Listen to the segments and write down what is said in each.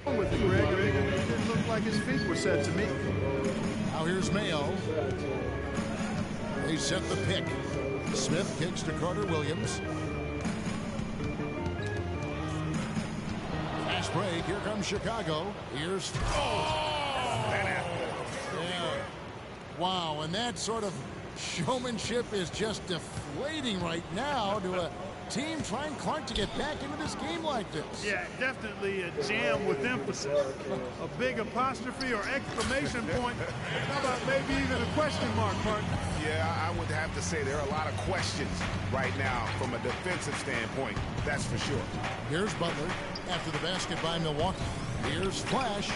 With it, Greg, it didn't look like his feet were set to me. Now here's Mayo. They set the pick. Smith kicks to Carter Williams. Fast break. Here comes Chicago. Here's... Yeah. Wow, and that sort of showmanship is just deflating right now to a team trying Clark to get back into this game like this. Yeah, definitely a jam with emphasis. A big apostrophe or exclamation point. How about maybe even a question mark, Martin? Yeah, I would have to say there are a lot of questions right now from a defensive standpoint. That's for sure. Here's Butler after the basket by Milwaukee. Here's Flash.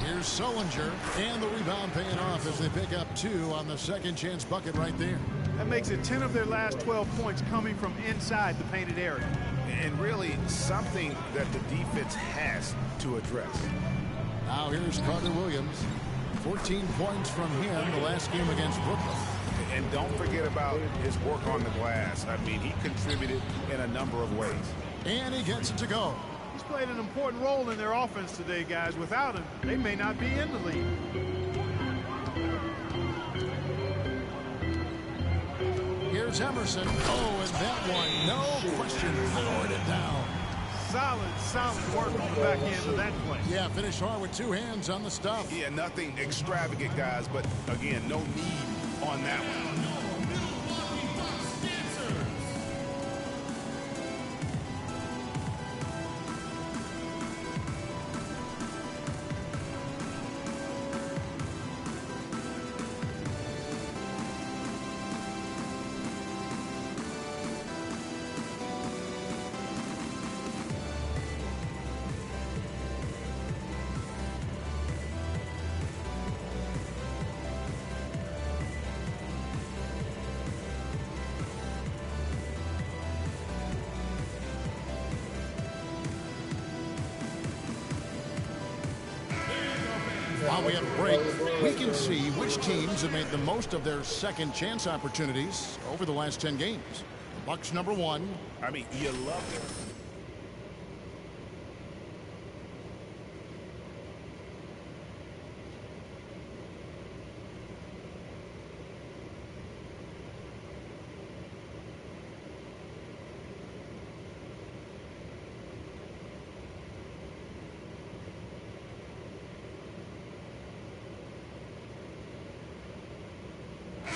Here's Sullinger, and the rebound paying off as they pick up 2 on the second chance bucket right there. That makes it 10 of their last 12 points coming from inside the painted area. And really something that the defense has to address. Now here's Carter Williams. 14 points from him the last game against Brooklyn. And don't forget about his work on the glass. I mean, he contributed in a number of ways. And he gets it to go. He's played an important role in their offense today, guys. Without him, they may not be in the league. Here's Emerson. Oh, and that one, no question, powered it down. Solid work on the back end of that play. Yeah, finished hard with 2 hands on the stuff. Yeah, nothing extravagant, guys, but again, no need on that one. While we have a break, we can see which teams have made the most of their second chance opportunities over the last 10 games. The Bucks number 1. I mean, you love it.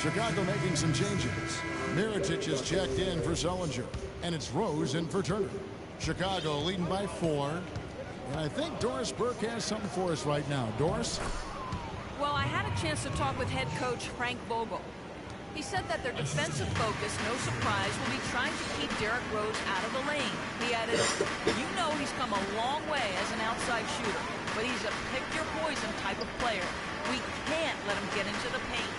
Chicago making some changes. Mirotic is checked in for Sullinger, and it's Rose in for Turner. Chicago leading by 4. And I think Doris Burke has something for us right now. Doris? Well, I had a chance to talk with head coach Frank Vogel. He said that their defensive focus, no surprise, will be trying to keep Derrick Rose out of the lane. He added, you know he's come a long way as an outside shooter, but he's a pick-your-poison type of player. We can't let him get into the paint.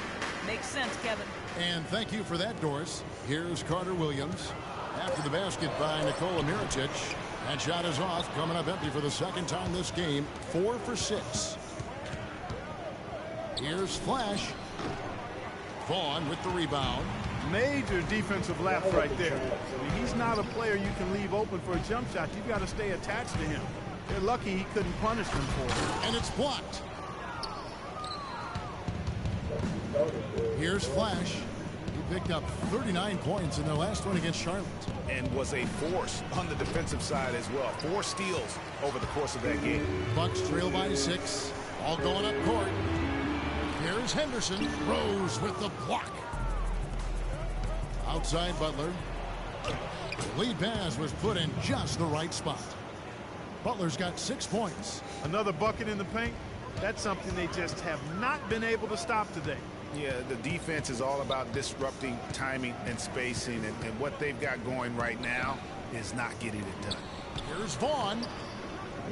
Makes sense, Kevin. And thank you for that, Doris. Here's Carter Williams. After the basket by Nikola Mirotic. That shot is off, coming up empty for the second time this game. 4 for 6. Here's Flash. Vaughn with the rebound. Major defensive lapse right there. I mean, he's not a player you can leave open for a jump shot. You've got to stay attached to him. They're lucky he couldn't punish them for it. And it's blocked. Here's Flash. He picked up 39 points in their last one against Charlotte. And was a force on the defensive side as well. 4 steals over the course of that game. Bucks trail by 6. All going up court. Here's Henderson. Rose with the block. Outside Butler. The lead pass was put in just the right spot. Butler's got 6 points. Another bucket in the paint. That's something they just have not been able to stop today. Yeah, the defense is all about disrupting timing and spacing, and what they've got going right now is not getting it done. Here's Vaughn.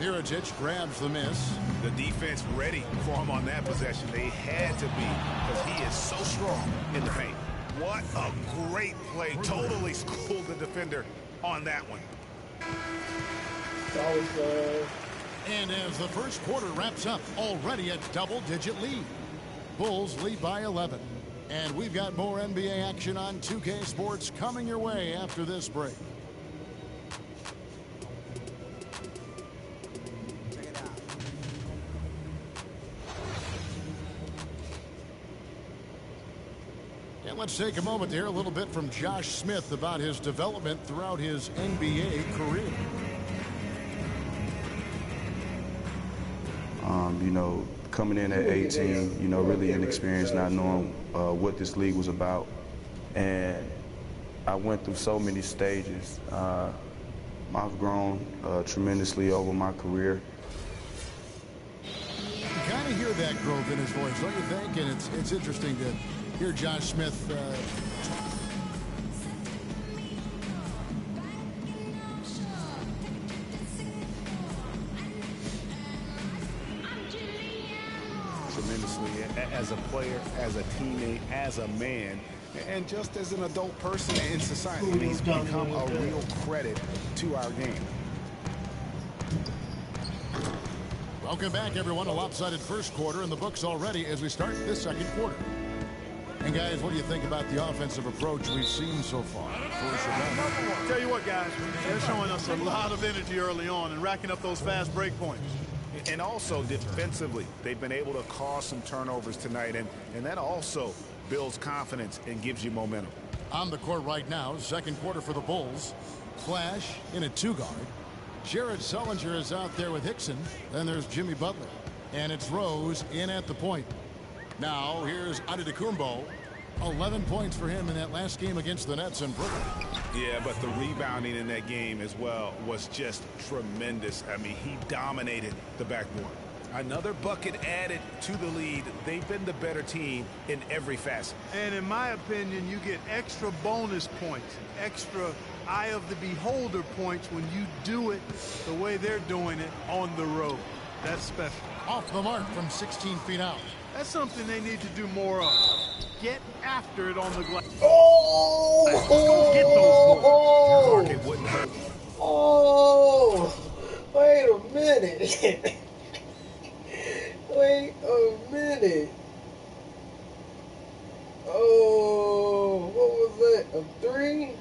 Mirotic grabs the miss. The defense ready for him on that possession. They had to be, because he is so strong in the paint. What a great play. Totally schooled the defender on that one. And as the first quarter wraps up, already a double-digit lead. Bulls lead by 11. And we've got more NBA action on 2K Sports coming your way after this break. And let's take a moment to hear a little bit from Josh Smith about his development throughout his NBA career. You know, coming in at 18, you know, really inexperienced, not knowing what this league was about. And I went through so many stages. I've grown tremendously over my career. You kind of hear that growth in his voice, don't you think? And it's interesting to hear Josh Smith tremendously as a player, as a teammate, as a man, and just as an adult person in society. He's become a real credit to our game. Welcome back, everyone. A lopsided first quarter in the books already as we start this second quarter. And, guys, what do you think about the offensive approach we've seen so far? Tell you what, guys, they're showing us a lot of energy early on and racking up those fast break points. And also defensively, they've been able to cause some turnovers tonight, and that also builds confidence and gives you momentum. On the court right now, second quarter for the Bulls. Flash in a two-guard. Jared Sullinger is out there with Hickson. Then there's Jimmy Butler. And it's Rose in at the point. Now, here's Antetokounmpo. 11 points for him in that last game against the Nets in Brooklyn. Yeah, but the rebounding in that game as well was just tremendous. I mean, he dominated the backboard. Another bucket added to the lead. They've been the better team in every facet. And in my opinion, you get extra bonus points, extra eye of the beholder points when you do it the way they're doing it on the road. That's special. Off the mark from 16 feet out. That's something they need to do more of. Get after it on the glass. Oh! Go get those Oh! It wouldn't hurt. Oh! Wait a minute. Wait a minute. Oh, what was that? A three?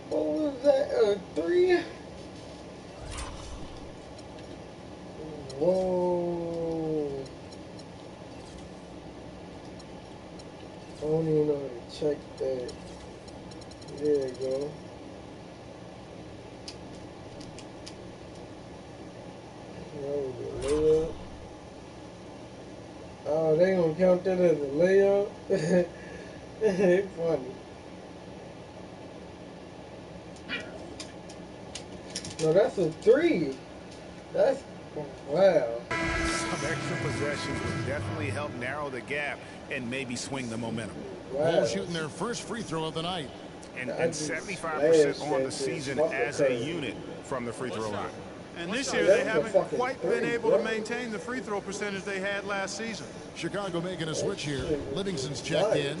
What was that? A three? Whoa. I don't even know how to check that. There you go. That was a layup. Oh, they gonna count that as a layup? It's funny. No, that's a three. That's, wow. Some extra possessions would definitely help narrow the gap and maybe swing the momentum. Wow. Bulls shooting their first free throw of the night. And 75% on the season as a unit from the free throw line. And this year they haven't quite been able to maintain the free throw percentage they had last season. Chicago making a switch here. Livingston's checked in.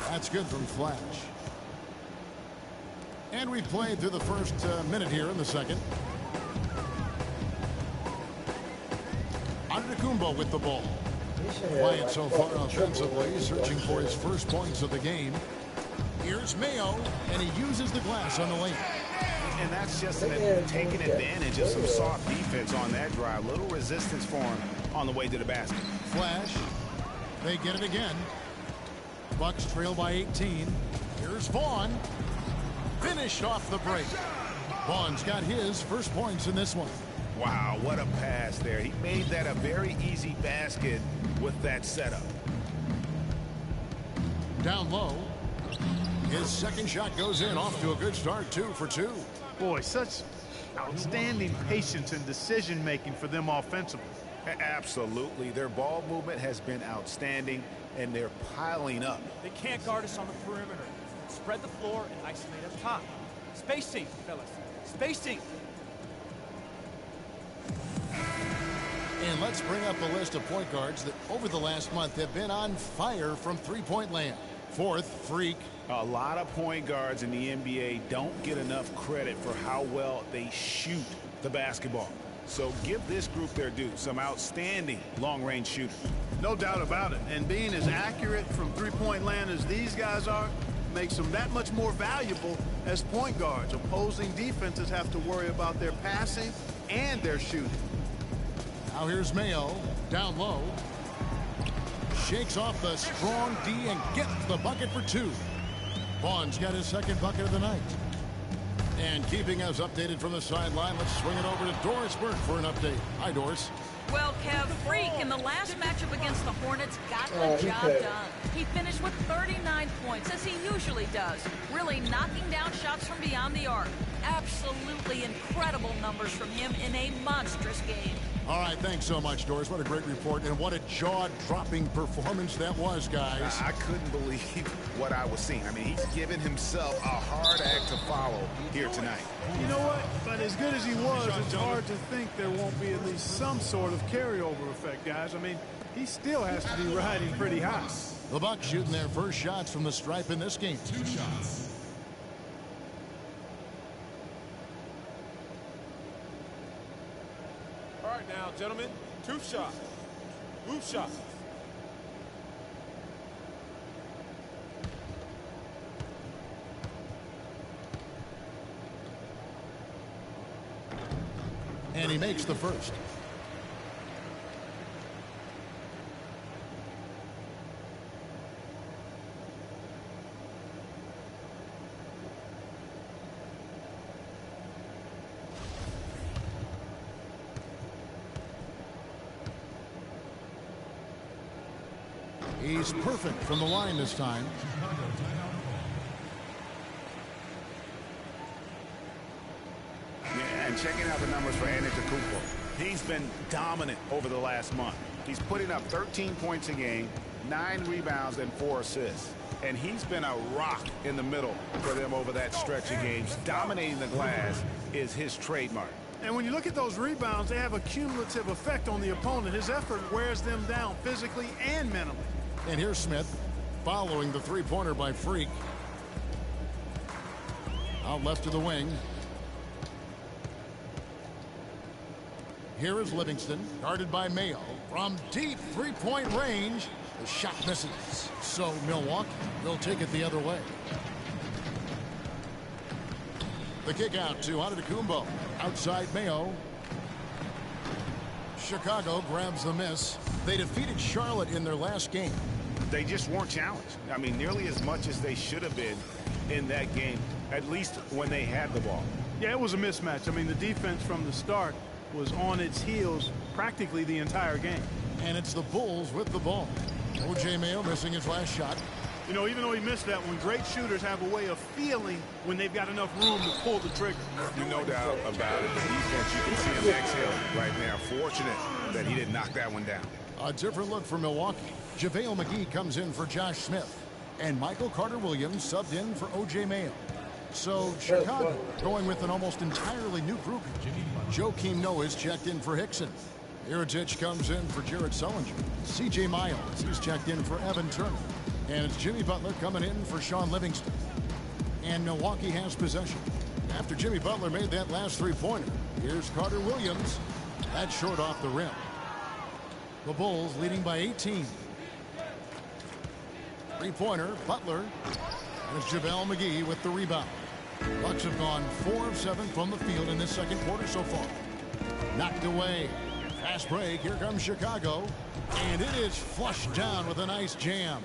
That's good from Flash. And we played through the first minute here in the second. Antetokounmpo with the ball. Quiet so far offensively, searching for his first points of the game. Here's Mayo, and he uses the glass on the lane. And that's just taking advantage of some soft defense on that drive. Little resistance for him on the way to the basket. Flash. They get it again. Bucks trail by 18. Here's Vaughn. Finished off the break. Vaughn's got his first points in this one. Wow, what a pass there. He made that a very easy basket with that setup. Down low. His second shot goes in, off to a good start, 2 for 2. Boy, such outstanding patience and decision-making for them offensively. Absolutely. Their ball movement has been outstanding, and they're piling up. They can't guard us on the perimeter. Spread the floor and isolate up top. Spacing, fellas. Spacing. And let's bring up a list of point guards that over the last month have been on fire from three-point land. Fourth, Freak. A lot of point guards in the NBA don't get enough credit for how well they shoot the basketball. So give this group their due. Some outstanding long-range shooters. No doubt about it. And being as accurate from three-point land as these guys are makes them that much more valuable as point guards. Opposing defenses have to worry about their passing and their shooting. Now here's Mayo. Down low. Shakes off the strong D and gets the bucket for 2. Vaughn's got his second bucket of the night. And keeping us updated from the sideline, let's swing it over to Doris Burke for an update. Hi, Doris. Well, Kev, Freak in the last matchup against the Hornets got the job done. He finished with 39 points, as he usually does, really knocking down shots from beyond the arc. Absolutely incredible numbers from him in a monstrous game. All right, thanks so much, Doris. What a great report, and what a jaw-dropping performance that was, guys. I couldn't believe what I was seeing. I mean, he's given himself a hard act to follow here tonight. You know what? But as good as he was, it's hard to think there won't be at least some sort of carryover effect, guys. I mean, he still has to be riding pretty high. The Bucks shooting their first shots from the stripe in this game. 2 shots. All right now, gentlemen, 2 shots. 2 shots. And he makes the first. He's perfect from the line this time. And checking out the numbers for Antetokounmpo, he's been dominant over the last month. He's putting up 13 points a game, 9 rebounds, and 4 assists. And he's been a rock in the middle for them over that stretch of games. Dominating the glass is his trademark. And when you look at those rebounds, they have a cumulative effect on the opponent. His effort wears them down physically and mentally. And here's Smith following the three-pointer by Freak. Out left to the wing. Here is Livingston, guarded by Mayo. From deep three-point range, the shot misses. So Milwaukee will take it the other way. The kick out to Antetokounmpo. Outside Mayo. Chicago grabs the miss. They defeated Charlotte in their last game. They just weren't challenged. I mean, nearly as much as they should have been in that game, at least when they had the ball. Yeah, it was a mismatch. I mean, the defense from the start was on its heels practically the entire game. And it's the Bulls with the ball. O.J. Mayo missing his last shot. You know, even though he missed that one, great shooters have a way of feeling when they've got enough room to pull the trigger. No doubt about it. The defense, you can see him exhale right now. Fortunate that he didn't knock that one down. A different look for Milwaukee. JaVale McGee comes in for Josh Smith. And Michael Carter-Williams subbed in for O.J. Mayo. So Chicago going with an almost entirely new group. Joakim Noah is checked in for Hickson. Mirotic comes in for Jared Sullinger. C.J. Miles, he's checked in for Evan Turner. And it's Jimmy Butler coming in for Sean Livingston. And Milwaukee has possession. After Jimmy Butler made that last three-pointer, here's Carter-Williams. That's short off the rim. The Bulls leading by 18. Three-pointer, Butler. And it's JaVale McGee with the rebound. Bucks have gone 4 of 7 from the field in this second quarter so far. Knocked away. Fast break. Here comes Chicago. And it is flushed down with a nice jam.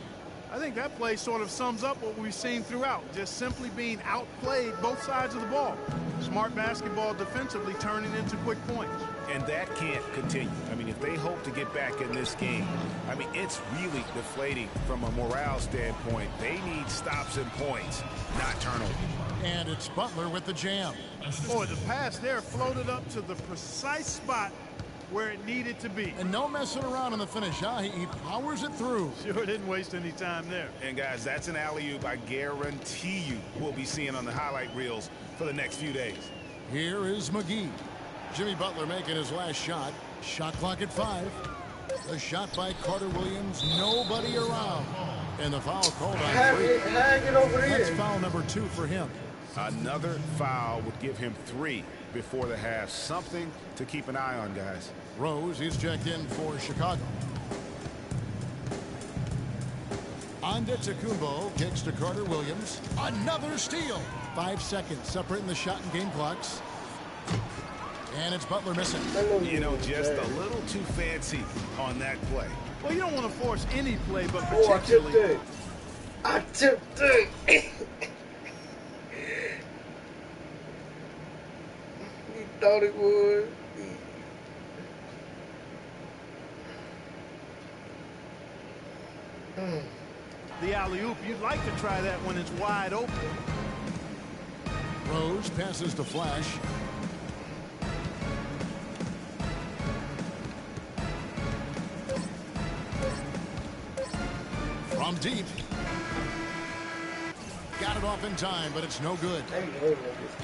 I think that play sort of sums up what we've seen throughout. Just simply being outplayed both sides of the ball. Smart basketball defensively turning into quick points. And that can't continue. I mean, if they hope to get back in this game, I mean, it's really deflating from a morale standpoint. They need stops and points, not turnovers. And it's Butler with the jam. Boy, the pass there floated up to the precise spot where it needed to be. And no messing around in the finish, huh? He powers it through. Sure didn't waste any time there. And guys, that's an alley-oop I guarantee you we'll be seeing on the highlight reels for the next few days. Here is McGee. Jimmy Butler making his last shot. Shot clock at 5. The shot by Carter-Williams. Nobody around. And the foul called on Freak. That's foul number 2 for him. Another foul would give him 3 before the half. Something to keep an eye on, guys. Rose, he's checked in for Chicago. Antetokounmpo kicks to Carter-Williams. Another steal. 5 seconds separating the shot and game clocks. And it's Butler missing. You know, just a little too fancy on that play. Well, you don't want to force any play, but Oh, particularly... I tipped it. He thought it would. The alley-oop, you'd like to try that when it's wide open. Rose passes to Flash. From deep. Got it off in time, but it's no good.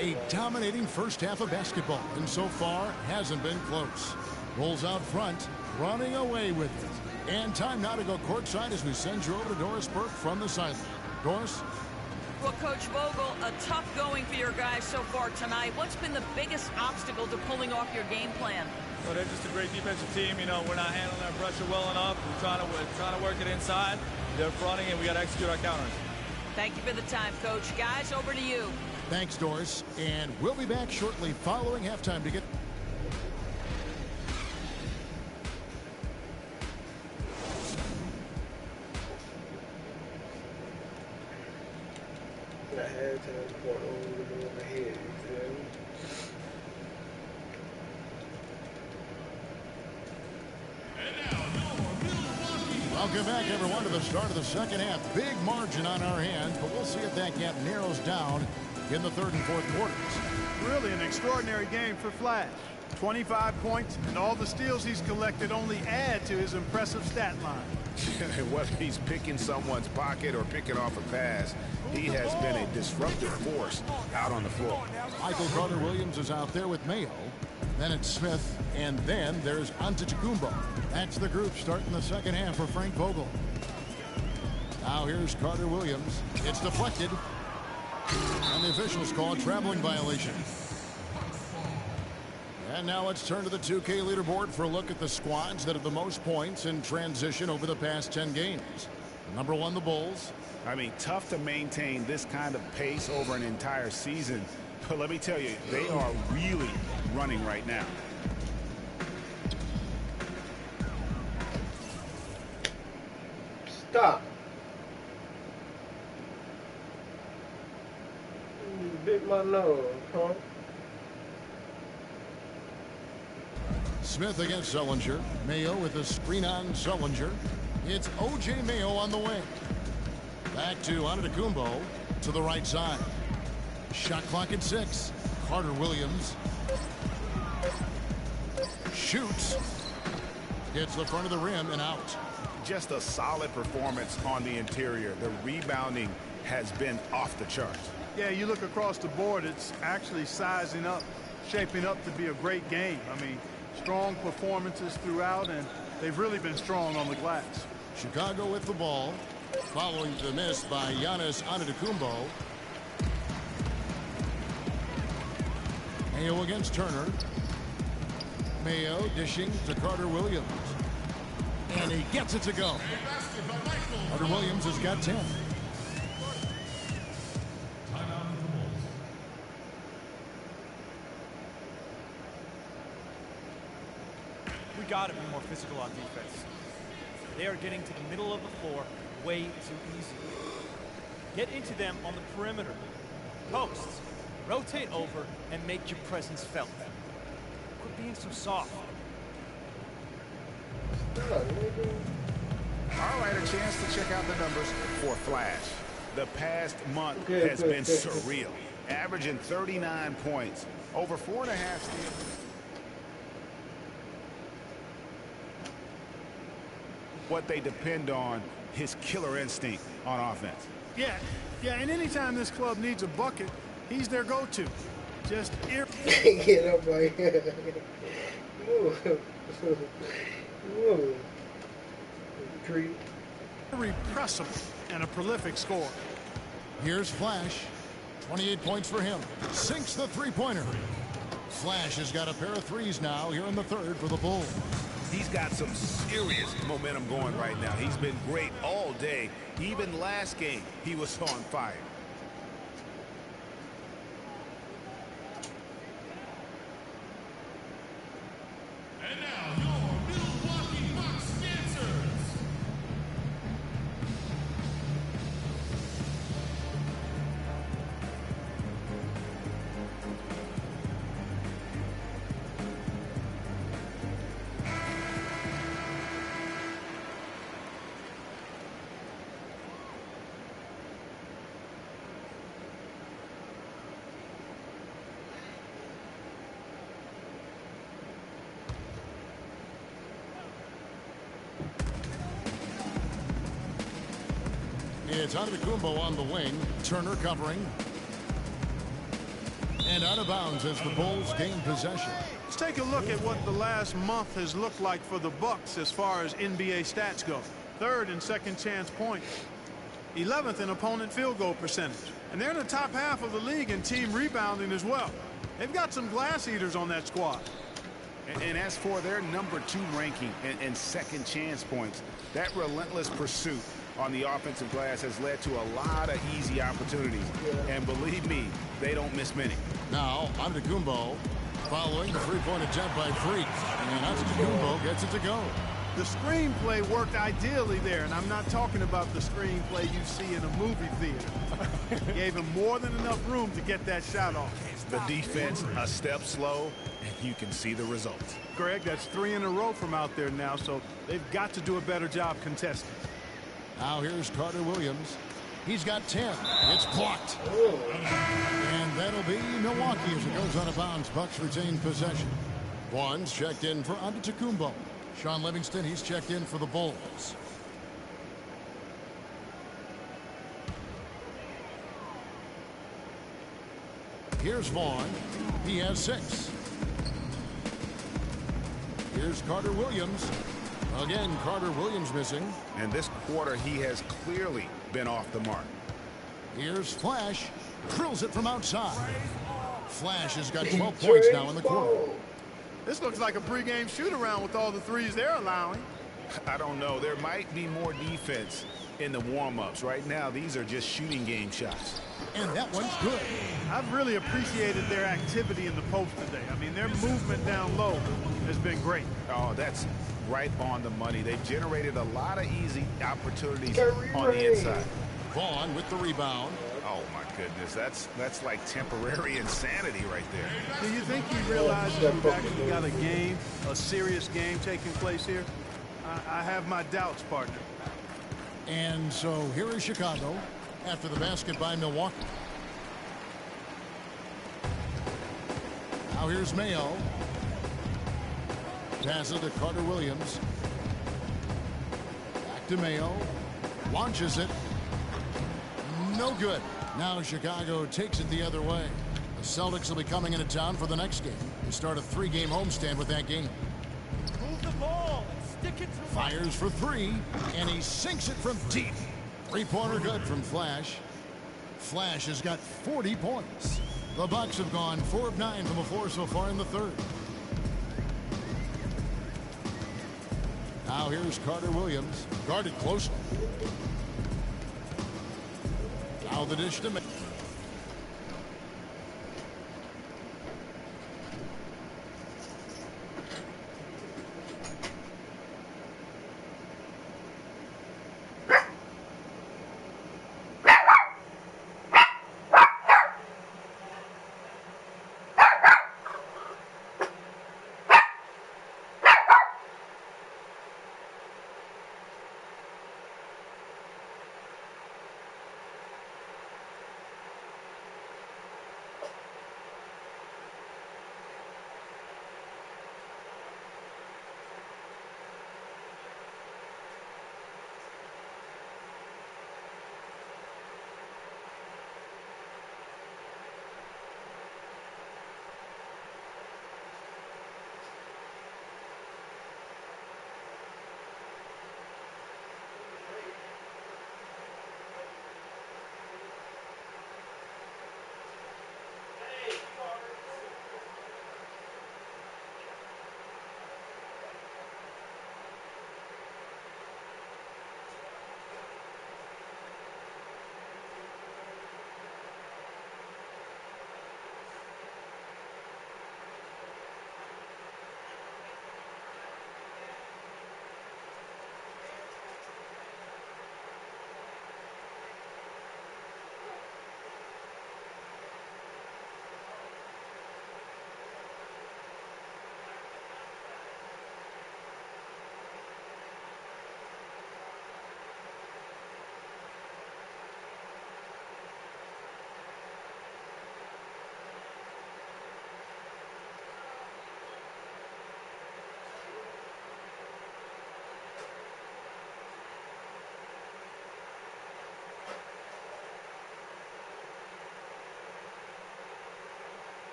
A dominating first half of basketball, and so far hasn't been close. Rolls out front, running away with it. And time now to go courtside as we send you over to Doris Burke from the sideline. Doris? Well, Coach Vogel, a tough going for your guys so far tonight. What's been the biggest obstacle to pulling off your game plan? Well, they're just a great defensive team. You know, we're not handling our pressure well enough. We're trying to work it inside. They're fronting, and we got to execute our counters. Thank you for the time, Coach. Guys, over to you. Thanks, Doris. And we'll be back shortly following halftime to get... I had time for over the head. Welcome back, everyone, to the start of the second half. Big margin on our hands, but we'll see if that gap narrows down in the third and fourth quarters. Really an extraordinary game for Flash. 25 points, and all the steals he's collected only add to his impressive stat line. Whether he's picking someone's pocket or picking off a pass, he has been a disruptive force out on the floor. Michael Carter-Williams is out there with Mayo. Then it's Smith, and then there's Antetokounmpo. That's the group starting the second half for Frank Vogel. Now here's Carter-Williams. It's deflected. And the officials call a traveling violation. And now let's turn to the 2K leaderboard for a look at the squads that have the most points in transition over the past 10 games. Number one, the Bulls. I mean, tough to maintain this kind of pace over an entire season. But let me tell you, they are really running right now. Stop. You bit my nose, huh? Smith against Sullinger. Mayo with a screen on Sullinger. It's O.J. Mayo on the wing. Back to Antetokounmpo to the right side. Shot clock at 6. Carter-Williams shoots. Hits the front of the rim and out. Just a solid performance on the interior. The rebounding has been off the charts. Yeah, you look across the board, it's actually sizing up, shaping up to be a great game. I mean, strong performances throughout, and they've really been strong on the glass. Chicago with the ball, following the miss by Giannis Antetokounmpo. Mayo against Turner. Mayo dishing to Carter-Williams. And he gets it to go. Carter-Williams has got 10. We got to be more physical on defense. They are getting to the middle of the floor way too easy. Get into them on the perimeter. Posts. Rotate over and make your presence felt. Quit being so soft. All right, a chance to check out the numbers for Flash. The past month has been surreal. Averaging 39 points, over 4.5 steals. What they depend on, his killer instinct on offense. Yeah, and anytime this club needs a bucket, he's their go-to. Just Get up right here. Move. Move. Retreat. irrepressible and a prolific scorer. Here's Flash. 28 points for him. Sinks the three-pointer. Flash has got a pair of threes now here in the third for the Bulls. He's got some serious momentum going right now. He's been great all day. Even last game, he was on fire. It's Antetokounmpo on the wing. Turner covering. And out of bounds as the Bulls gain possession. Let's take a look at what the last month has looked like for the Bucks as far as NBA stats go. 3rd in second chance points. 11th in opponent field goal percentage. And they're in the top half of the league in team rebounding as well. They've got some glass eaters on that squad. And as for their number 2 ranking and second chance points, that relentless pursuit on the offensive glass has led to a lot of easy opportunities. And believe me, they don't miss many. Now, Antetokounmpo following the three-point attempt by Freak. And Antetokounmpo gets it to go. The screenplay worked ideally there, and I'm not talking about the screenplay you see in a movie theater. Gave him more than enough room to get that shot off. The defense a step slow, and you can see the results. Greg, that's 3 in a row from out there now, so they've got to do a better job contesting. Now here's Carter Williams. He's got 10. It's blocked. And that'll be Milwaukee as it goes out of bounds. Bucks retain possession. Vaughn's checked in for Antetokounmpo. Sean Livingston, he's checked in for the Bulls. Here's Vaughn. He has 6. Here's Carter Williams. Again, Carter Williams missing. And this quarter, he has clearly been off the mark. Here's Flash. Drills it from outside. Flash has got 12 points now in the quarter. This looks like a pregame shoot-around with all the threes they're allowing. I don't know. There might be more defense in the warm-ups. Right now, these are just shooting game shots. And that one's good. I've really appreciated their activity in the post today. I mean, their movement down low has been great. Oh, that's right on the money. They've generated a lot of easy opportunities on the inside. Vaughn with the rebound. Oh, my goodness. That's like temporary insanity right there. Do you think he realizes we've actually got a game, a serious game taking place here? I have my doubts, partner. And so here is Chicago after the basket by Milwaukee. Now here's Mayo. Pass it to Carter Williams. Back to Mayo. Launches it. No good. Now Chicago takes it the other way. The Celtics will be coming into town for the next game. They start a 3-game homestand with that game. Move the ball and stick it to Fires for 3, and he sinks it from deep. 3-pointer good from Flash. Flash has got 40 points. The Bucks have gone 4 of 9 from the floor so far in the third. Now here's Carter Williams. Guarded closely. Now the dish to make.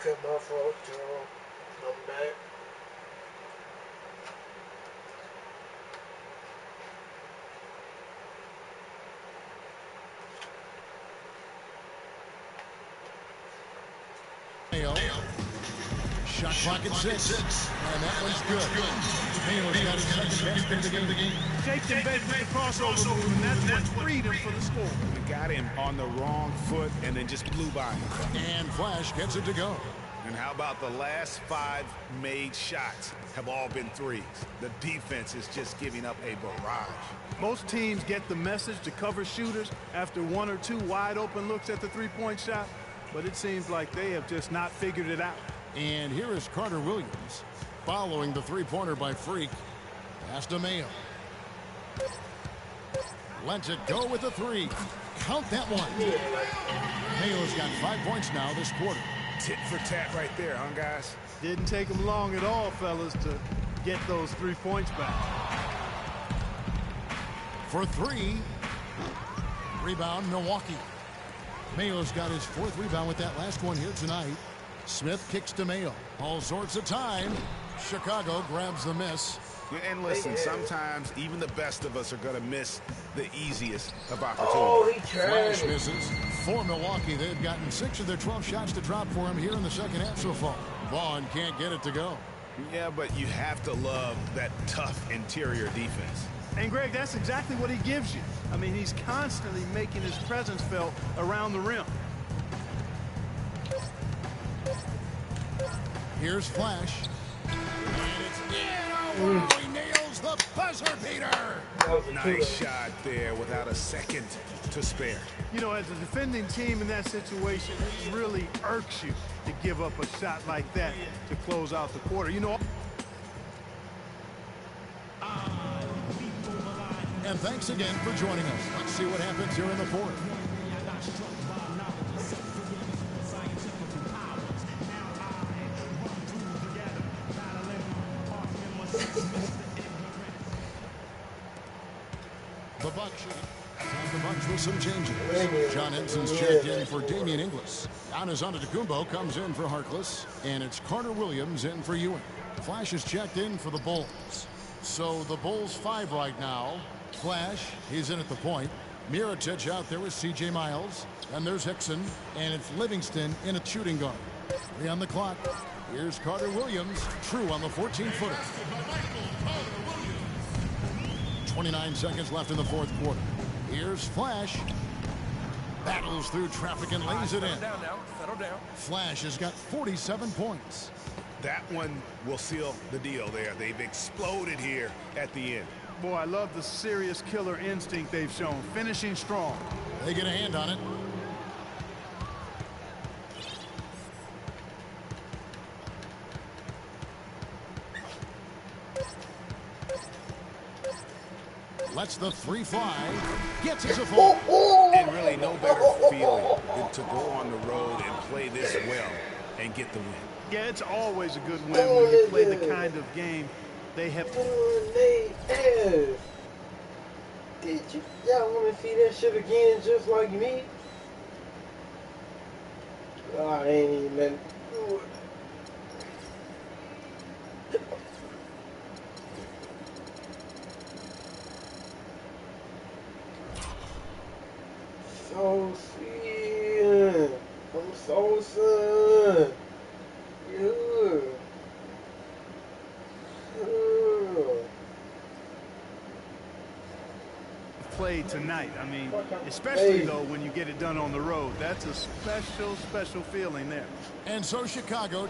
cut my fault, Jerome. I'm back. Shot clock at 6. And that one's good. Mayo's got his second best in the game. Shake and bake with the crossover move, and that's what freed him for the score. We got him on the wrong foot and then just blew by him. And Flash gets it to go. And how about the last 5 made shots have all been threes? The defense is just giving up a barrage. Most teams get the message to cover shooters after 1 or 2 wide open looks at the three-point shot, but it seems like they have just not figured it out. And here is Carter Williams following the three-pointer by Freak. Pass to Mayo. Lets it go with the 3. Count that one. Mayo's got 5 points now this quarter. Tit for tat right there, huh, guys? Didn't take him long at all, fellas, to get those 3 points back. For 3. Rebound, Milwaukee. Mayo's got his 4th rebound with that last one here tonight. Smith kicks to Mayo. All sorts of time. Chicago grabs the miss. Yeah, and listen, sometimes even the best of us are going to miss the easiest of opportunities. Oh, he Flash tried. misses. For Milwaukee, they've gotten 6 of their 12 shots to drop for him here in the second half so far. Vaughn can't get it to go. Yeah, but you have to love that tough interior defense. And, Greg, that's exactly what he gives you. I mean, he's constantly making his presence felt around the rim. Here's Flash. And it's in. Oh, he nails the buzzer beater. Nice shot there without a second to spare. You know, as a defending team in that situation, it really irks you to give up a shot like that to close out the quarter. You know. And thanks again for joining us. Let's see what happens here in the 4th. The Bucks with some changes. John Henson's checked in for Damian Inglis. Giannis Antetokounmpo comes in for Harkless. And it's Carter Williams in for Ewing. Flash is checked in for the Bulls. So the Bulls 5 right now. Flash, he's in at the point. Mirotic out there with C.J. Miles. And there's Hickson. And it's Livingston in a shooting guard. 3 on the clock. Here's Carter Williams. True on the 14-footer. 29 seconds left in the 4th quarter. Here's Flash. Battles through traffic and lays it in. Settle down now. Settle down. Flash has got 47 points. That one will seal the deal there. They've exploded here at the end. Boy, I love the serious killer instinct they've shown. Finishing strong. They get a hand on it. Lets the 3 fly. Gets it to fall. And really no better feeling than to go on the road and play this well and get the win. Yeah, it's always a good win when you play the kind of game they have. Did y'all want to see that shit again just like me? Oh, I ain't even letting do it. So sweet. I'm so sad. Yeah. Played tonight. I mean, especially though when you get it done on the road. That's a special, special feeling there. And so Chicago